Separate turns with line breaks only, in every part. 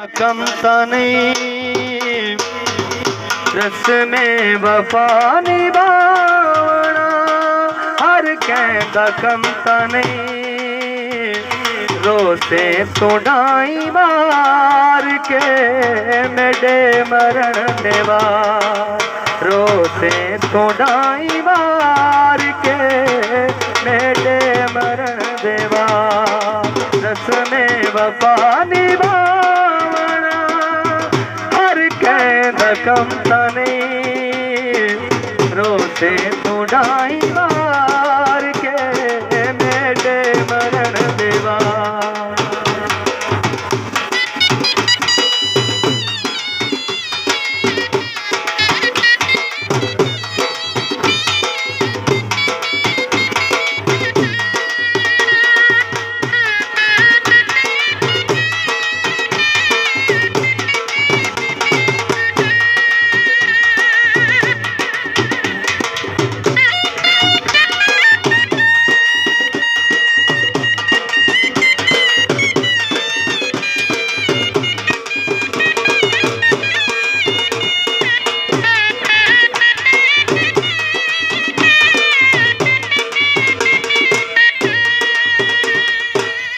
कमता नहीं रस में वफा निभावना, हर कहता कमता नहीं रोसे तो डाई मार के मेरे मरण देवा, रोसे तो डाई मार के मेरे मरण देवा। रस में वफा निभावना, हर कहता कमता नहीं रोसे तो डाई मार के मेरे मरण देवा।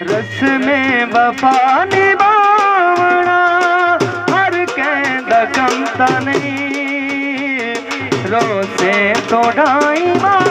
रस में वफा निभावना, हर कहता कमता नहीं रोसे तो डाई मार